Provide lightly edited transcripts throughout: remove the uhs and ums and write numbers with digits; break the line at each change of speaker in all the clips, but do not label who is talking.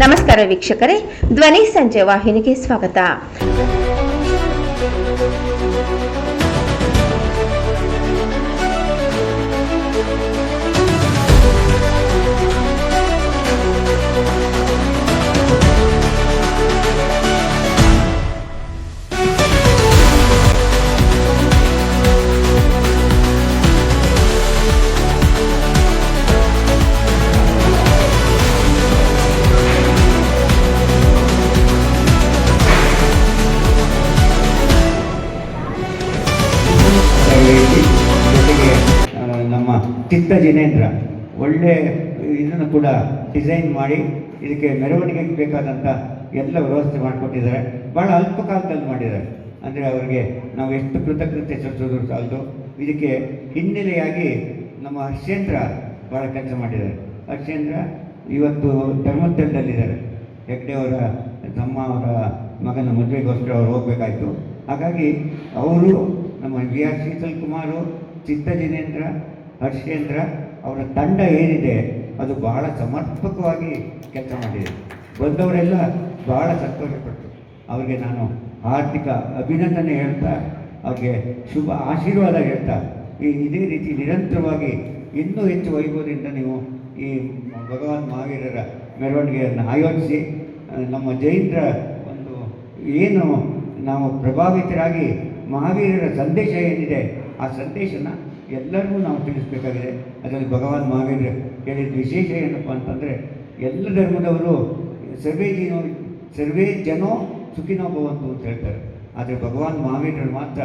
ನಮಸ್ಕಾರ ವೀಕ್ಷಕರೇ, ಧ್ವನಿ ಸಂಜೆ ವಾಹಿನಿಗೆ ಸ್ವಾಗತ.
ಜೊತೆಗೆ ನಮ್ಮ ಚಿತ್ತ ಜಿನೇಂದ್ರ ಒಳ್ಳೆ ಇದನ್ನು ಕೂಡ ಡಿಸೈನ್ ಮಾಡಿ ಇದಕ್ಕೆ ಮೆರವಣಿಗೆಗೆ ಬೇಕಾದಂಥ ಎಲ್ಲ ವ್ಯವಸ್ಥೆ ಮಾಡಿಕೊಟ್ಟಿದ್ದಾರೆ. ಭಾಳ ಅಲ್ಪ ಕಾಲದಲ್ಲಿ ಮಾಡಿದ್ದಾರೆ. ಅಂದರೆ ಅವರಿಗೆ ನಾವು ಎಷ್ಟು ಕೃತಜ್ಞತೆ ಸಲ್ಲಿಸೋದು ಸಾಲದು. ಇದಕ್ಕೆ ಹಿನ್ನೆಲೆಯಾಗಿ ನಮ್ಮ ಹರ್ಷೇಂದ್ರ ಭಾಳ ಕೆಲಸ ಮಾಡಿದ್ದಾರೆ. ಹರ್ಷೇಂದ್ರ ಇವತ್ತು ಧರ್ಮಸ್ಥಳದಲ್ಲಿದ್ದಾರೆ. ಹೆಗ್ಡೆ ಅವರ ತಮ್ಮ ಅವರ ಮಗನ ಮದುವೆಗೋಸ್ಕರ ಅವರು ಹೋಗಬೇಕಾಯಿತು. ಹಾಗಾಗಿ ಅವರು ನಮ್ಮ ವಿ ಆರ್ ಶೀತಲ್ ಕುಮಾರು, ಚಿತ್ತ ಜಿನೇಂದ್ರ, ಹರ್ಷೇಂದ್ರ ಅವರ ತಂಡ ಏನಿದೆ ಅದು ಬಹಳ ಸಮರ್ಪಕವಾಗಿ ಕೆಲಸ ಮಾಡಿದೆ. ಬಂದವರೆಲ್ಲ ಬಹಳ ಸಂತೋಷಪಟ್ಟರು. ಅವರಿಗೆ ನಾನು ಹಾರ್ದಿಕ ಅಭಿನಂದನೆ ಹೇಳ್ತಾ, ಅವ್ರಿಗೆ ಶುಭ ಆಶೀರ್ವಾದ ಹೇಳ್ತಾ, ಇದೇ ರೀತಿ ನಿರಂತರವಾಗಿ ಇನ್ನೂ ಹೆಚ್ಚು ವೈಭವದಿಂದ ನೀವು ಈ ಭಗವಾನ್ ಮಹಾವೀರರ ಮೆರವಣಿಗೆಯನ್ನು ಆಯೋಜಿಸಿ ನಮ್ಮ ಜೈನರ ಒಂದು ಏನು ನಾವು ಪ್ರಭಾವಿತರಾಗಿ ಮಹಾವೀರರ ಸಂದೇಶ ಏನಿದೆ ಆ ಸಂದೇಶನ ಎಲ್ಲರಿಗೂ ನಾವು ತಿಳಿಸಬೇಕಾಗಿದೆ. ಅದರಲ್ಲಿ ಭಗವಾನ್ ಮಹಾವೀರ ಹೇಳಿದ ವಿಶೇಷ ಏನಪ್ಪ ಅಂತಂದರೆ, ಎಲ್ಲ ಧರ್ಮದವರು ಸರ್ವೇ ಜನೋ ಸುಖಿನೋ ಭವಂತು ಅಂತ ಹೇಳ್ತಾರೆ. ಆದರೆ ಭಗವಾನ್ ಮಹಾವೀರರು ಮಾತ್ರ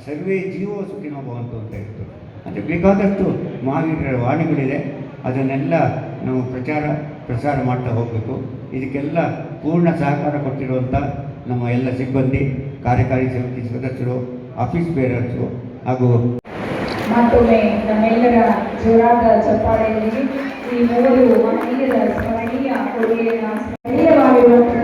ಸರ್ವೇ ಜೀವೋ ಸುಖಿನೋ ಭವಂತು ಅಂತ ಹೇಳ್ತಾರೆ. ಅಂದರೆ ಬೇಕಾದಷ್ಟು ಮಹಾವೀರರ ವಾಣಿಗಳಿದೆ. ಅದನ್ನೆಲ್ಲ ನಾವು ಪ್ರಸಾರ ಮಾಡ್ತಾ ಹೋಗಬೇಕು. ಇದಕ್ಕೆಲ್ಲ ಪೂರ್ಣ ಸಹಕಾರ ಕೊಟ್ಟಿರುವಂಥ ನಮ್ಮ ಎಲ್ಲ ಸಿಬ್ಬಂದಿ, ಕಾರ್ಯಕಾರಿ ಸಮಿತಿ ಸದಸ್ಯರು, ಆಫೀಸ್ ಬೇರರ್ಸು ಹಾಗೂ
ಮತ್ತೊಮ್ಮೆ ನಮ್ಮೆಲ್ಲರ ಜೋರಾದ ಚಪ್ಪಾಳೆಯಲ್ಲಿ ಈ ಮೂವರು ಮಹನೀಯರ ಸ್ಮರಣೀಯ ಕೊಡುಗೆಯನ್ನು ಸ್ಥಳೀಯವಾಗಿರುವಂತಹ